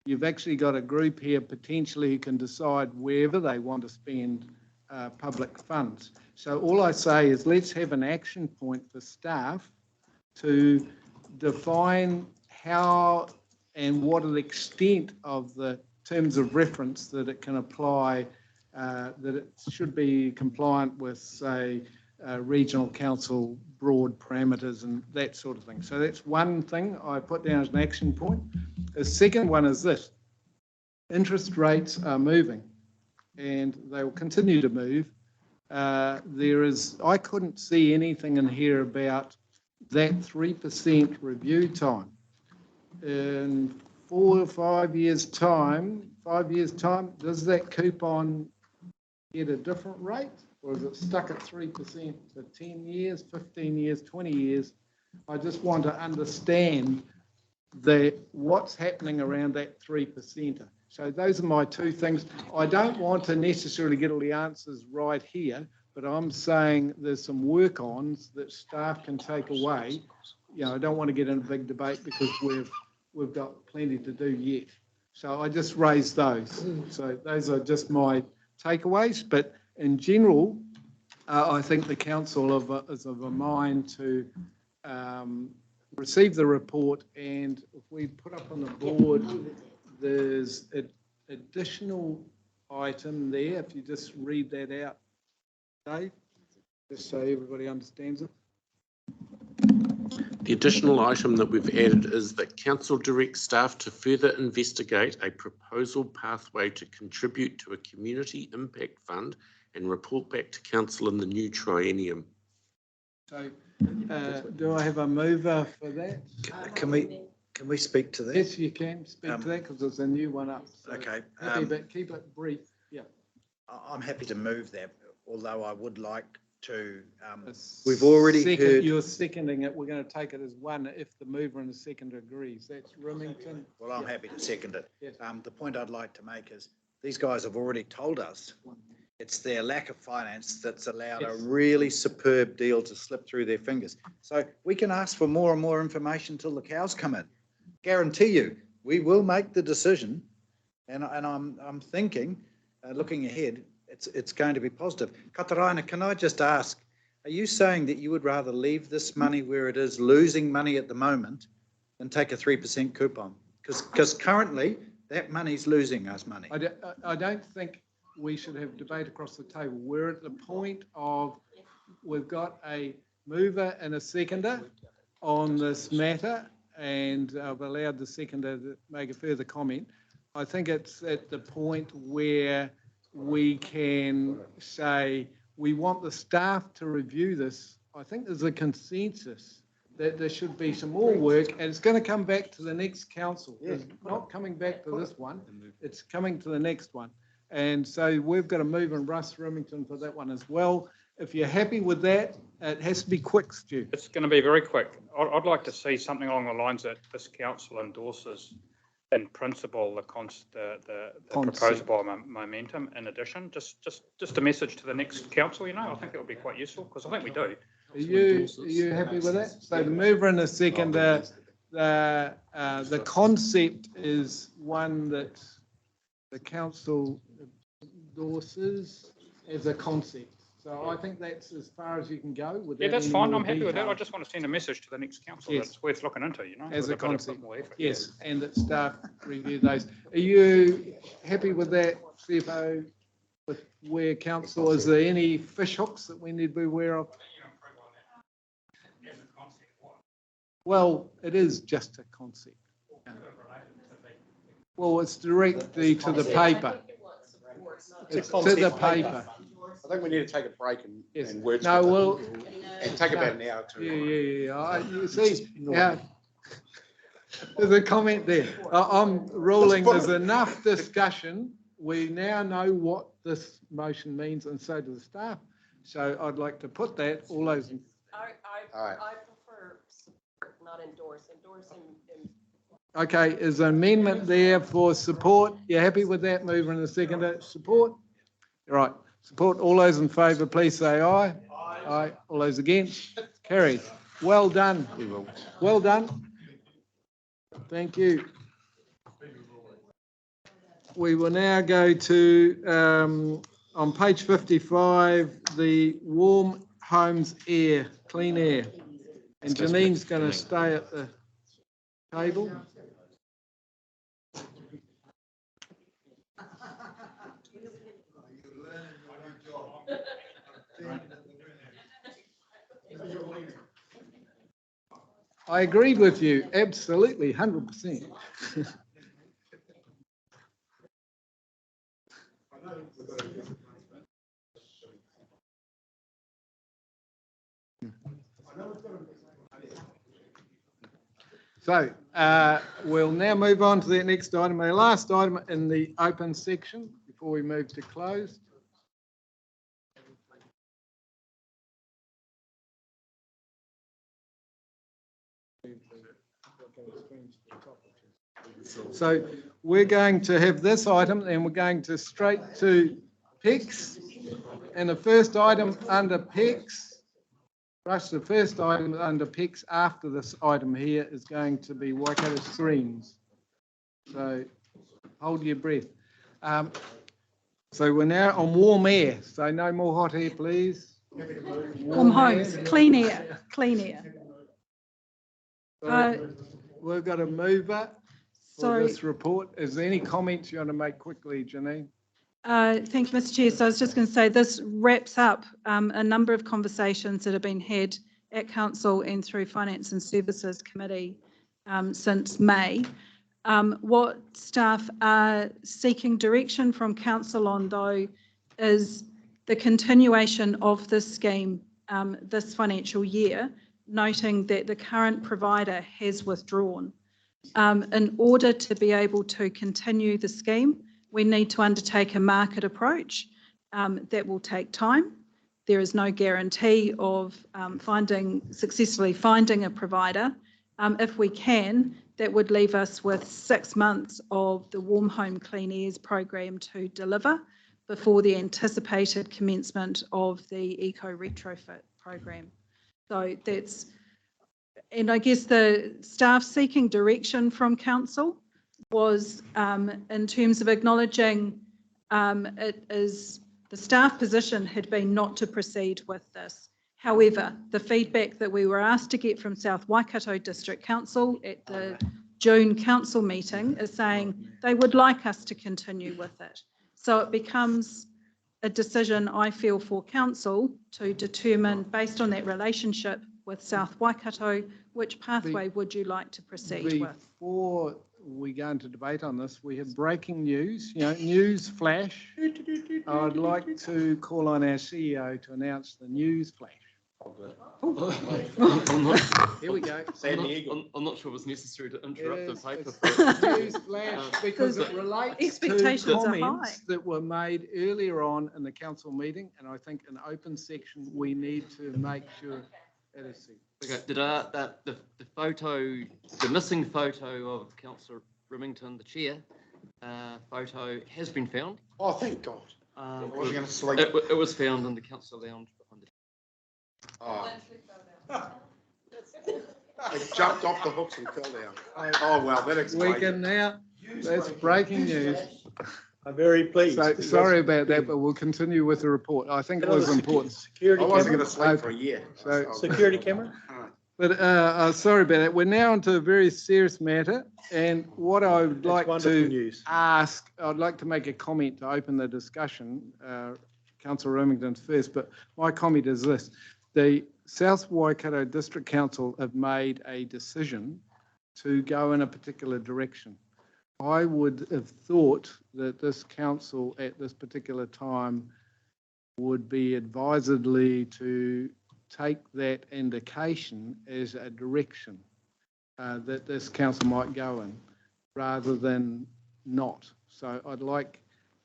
You've actually got a group here potentially who can decide wherever they want to spend public funds. So all I say is let's have an action point for staff to define how and what are the extent of the terms of reference that it can apply, that it should be compliant with, say, regional council broad parameters and that sort of thing. So that's one thing I put down as an action point. The second one is this: interest rates are moving and they will continue to move. I couldn't see anything in here about that 3% review time. In 4 or 5 years' time, does that coupon get a different rate, or is it stuck at 3% for 10 years, 15 years, 20 years? I just want to understand what's happening around that 3%. So those are my two things. I don't want to necessarily get all the answers right here, but I'm saying there's some work-ons that staff can take away. You know, I don't want to get in a big debate because we've got plenty to do yet. So I just raised those. So those are just my takeaways. But in general, I think the council is of a mind to receive the report, and if we put up on the board, there's an additional item there. If you just read that out, Dave, just so everybody understands it. The additional item that we've added is that council directs staff to further investigate a proposal pathway to contribute to a community impact fund and report back to council in the new triennium. So, do I have a mover for that? Can we speak to that? Yes, you can speak to that because there's a new one up. So Okay. happy, but keep it brief. Yeah. I'm happy to move that, although I would like to, We've already heard. You're seconding it. We're going to take it as one if the mover and the seconder agrees. That's Remington. well, I'm happy to second it. Yes. The point I'd like to make is these guys have already told us it's their lack of finance that's allowed a really superb deal to slip through their fingers. So we can ask for more and more information till the cows come in. Guarantee you, we will make the decision. And I'm thinking, looking ahead, it's going to be positive. Kataraina, can I just ask, are you saying that you would rather leave this money where it is, losing money at the moment, than take a 3% coupon? Because currently, that money's losing us money. I don't think we should have debate across the table. We're at the point of, we've got a mover and a seconder on this matter, and I've allowed the seconder to make a further comment. I think it's at the point where we can say we want the staff to review this. I think there's a consensus that there should be some more work, and it's going to come back to the next council. It's not coming back to this one, it's coming to the next one. And so we've got to move in Russ Remington for that one as well. If you're happy with that, it has to be quick, Stu. It's going to be very quick. I'd like to see something along the lines that this council endorses in principle the proposal by Momentum. In addition, just a message to the next council. You know, I think it would be quite useful because I think we do. Are you happy with that? So the mover and the seconder, the concept is one that the council endorses as a concept. So I think that's as far as you can go with that. Yeah, that's fine. I'm happy with that. I just want to send a message to the next council that it's worth looking into, you know. As a concept. Effort, yes, and that staff review those. Are you happy with that, CFO, with where council, is there any fish hooks that we need to be aware of? Well, it is just a concept. Well, it's directly to the paper. It's to the paper. I think we need to take a break and wordsmith. No, well, and take about an hour or two. Yeah. You see, there's a comment there. I'm ruling there's enough discussion. We now know what this motion means, and so do the staff. So I'd like to put that, all those. I prefer support, not endorse. Okay, is an amendment there for support? You happy with that? Mover and the seconder, support? All right, support. All those in favour, please say aye. Aye. All those against? Carried. Well done. Well done. Thank you. We will now go to, on page 55, the warm homes air, clean air. And Janine's going to stay at the table. I agreed with you, absolutely, 100%. So we'll now move on to the next item, the last item in the open section before we move to closed. So we're going to have this item and we're going to straight to PECs. And the first item under PECs, the first item under PECs after this item here is going to be Waikato Screens. So hold your breath. So we're now on warm air. So no more hot air, please. Warm homes, clean air, clean air. We've got a mover for this report. Is there any comments you want to make quickly, Janine? Thank you, Mr. Chair. So I was just going to say this wraps up a number of conversations that have been had at Council and through Finance and Services Committee since May. What staff are seeking direction from Council on, though, is the continuation of this scheme this financial year, noting that the current provider has withdrawn. In order to be able to continue the scheme, we need to undertake a market approach that will take time. There is no guarantee of successfully finding a provider. If we can, that would leave us with 6 months of the Warm Home Clean Airs program to deliver before the anticipated commencement of the Eco Retrofit program. So that's, and I guess the staff seeking direction from council was in terms of acknowledging it is the staff position had been not to proceed with this. However, the feedback that we were asked to get from South Waikato District Council at the June council meeting is saying they would like us to continue with it. So it becomes a decision, I feel, for council to determine, based on that relationship with South Waikato, which pathway would you like to proceed with? Before we go into debate on this, we have breaking news, news flash. I'd like to call on our CEO to announce the news flash. Here we go. I'm not sure it was necessary to interrupt the paper. News flash because it relates to comments that were made earlier on in the council meeting, and I think an open section we need to make sure it is seen. Okay, the missing photo of Councillor Remington, the chair, photo has been found. Oh, thank God. I wasn't going to sleep. It was found in the council lounge behind the. Oh. It jumped off the hooks and fell down. Oh, well, that explains. We can now, that's breaking news. I'm very pleased. So, sorry about that, but we'll continue with the report. I think it was important. Security I wasn't camera? going to sleep for a year. So, Security camera? but sorry about that. We're now into a very serious matter, and what I would like to ask, I'd like to make a comment to open the discussion. Councillor Remington first, but my comment is this. The South Waikato District Council have made a decision to go in a particular direction. I would have thought that this council at this particular time would be advisedly to take that indication as a direction that this council might go in rather than not. So I'd like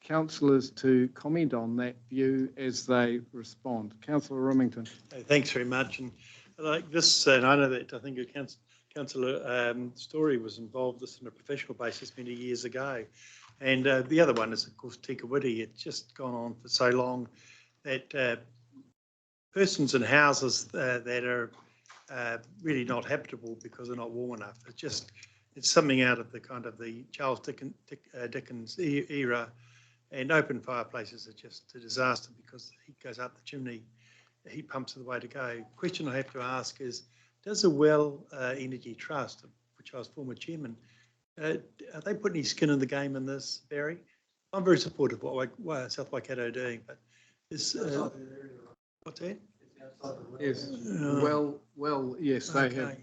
councillors to comment on that view as they respond. Councillor Remington. Thanks very much. And like this, and I know that I think Councillor Story was involved in this on a professional basis many years ago. And the other one is, of course, Tikawiti. It's just gone on for so long that persons in houses that are really not habitable because they're not warm enough. It's something out of the kind of the Charles Dickens era. And open fireplaces are just a disaster because the heat goes up the chimney, the heat pumps are the way to go. Question I have to ask is, does the Well Energy Trust, which I was former chairman, are they putting any skin in the game in this, Barry? I'm very supportive of what South Waikato are doing, but is, what's that? Yes, well, yes, they have.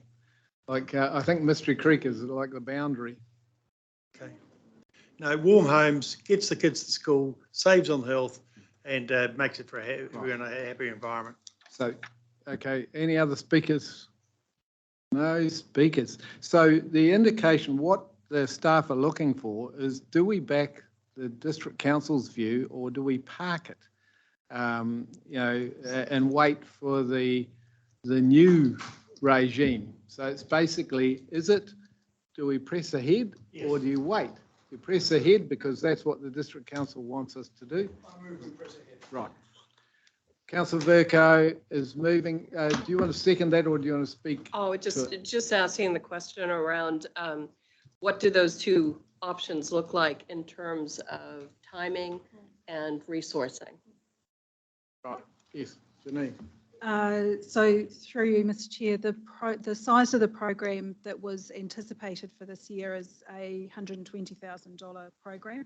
Like, I think Mystery Creek is like the boundary. Okay. No, warm homes, gets the kids to school, saves on health, and makes it for we're in a happy environment. So, okay, any other speakers? No speakers. So the indication, what the staff are looking for is, do we back the district council's view or do we park it? And wait for the new regime. So it's basically, do we press ahead or do you wait? You press ahead because that's what the district council wants us to do. I move we press ahead. Right. Councillor Verco is moving. Do you want to second that or do you want to speak? Oh, just asking the question around what do those two options look like in terms of timing and resourcing? Right. Yes, Janine. So through you, Mr. Chair, the size of the program that was anticipated for this year is a $120,000 program.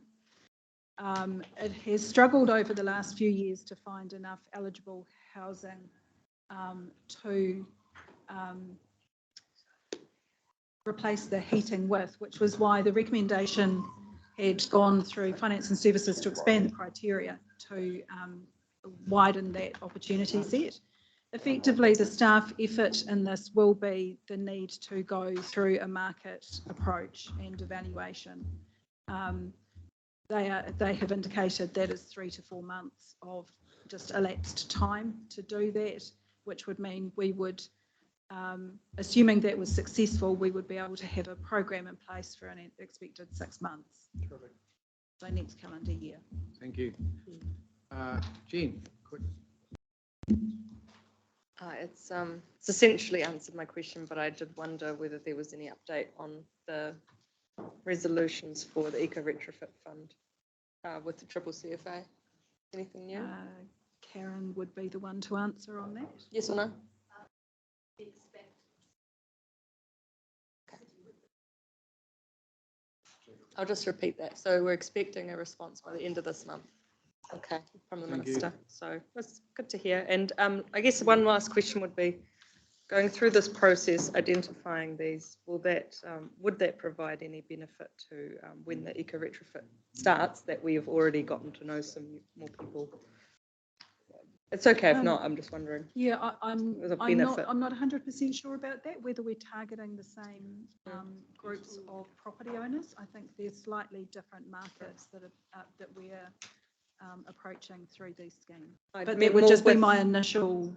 It has struggled over the last few years to find enough eligible housing to replace the heating with, which was why the recommendation had gone through Finance and Services to expand the criteria to widen that opportunity set. Effectively, the staff effort in this will be the need to go through a market approach and evaluation. They have indicated that is 3 to 4 months of just elapsed time to do that, which would mean we would, assuming that was successful, we would be able to have a program in place for an expected 6 months. Terrific. So next calendar year. Thank you. Jean, quick. It's essentially answered my question, but I did wonder whether there was any update on the resolutions for the Eco Retrofit Fund with the Triple CFA. Anything new? Karen would be the one to answer on that. Yes or no? I'll just repeat that. So we're expecting a response by the end of this month. Okay, from the Minister. So that's good to hear. And I guess one last question would be, going through this process, identifying these, would that provide any benefit to when the Eco Retrofit starts, that we have already gotten to know some more people? It's okay if not, I'm just wondering. Yeah, I'm not 100% sure about that, whether we're targeting the same groups of property owners. I think there's slightly different markets that we're approaching through these schemes. But that would just be my initial.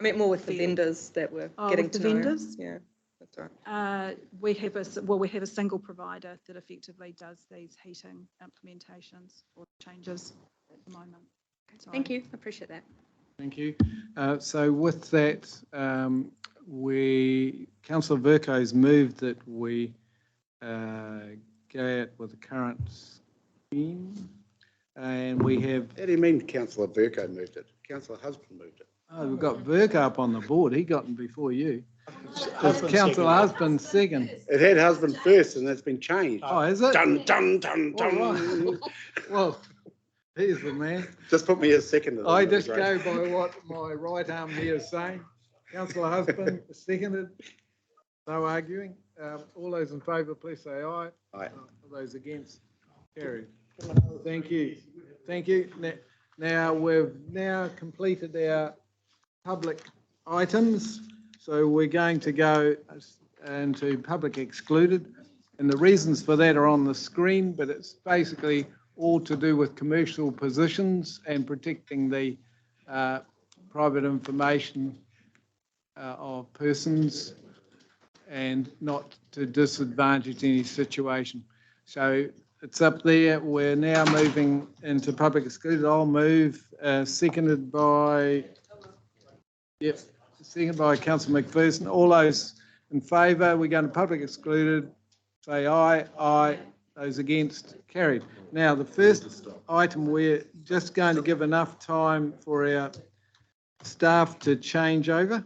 I meant more with the vendors that we're getting to know. Vendors? Yeah, that's right. We have a single provider that effectively does these heating implementations or changes at the moment. So. Thank you. I appreciate that. Thank you. So with that, Councillor Vercoe's moved that we go out with the current scheme, and we have. How do you mean Councillor Vercoe moved it? Councillor Husband moved it. Oh, we've got Vercoe up on the board. He got them before you. Councillor Husband second. It had Husband first, and it's been changed. Oh, is it? Dun dun dun dun. Right. Well. Here's the man. Just put me as second. I just go by what my right arm here is saying. Councillor Husband, seconded. No arguing. All those in favour, please say aye. Aye. Those against, carried. Thank you. Thank you. Now we've completed our public items, so we're going to go into public excluded, and the reasons for that are on the screen, but it's basically all to do with commercial positions and protecting the private information of persons and not to disadvantage any situation. So it's up there. We're now moving into public excluded. I'll move, seconded by Councillor McPherson. All those in favour, we're going to public excluded. Say aye. Aye. Those against, carried. Now, the first item, we're just going to give enough time for our staff to change over.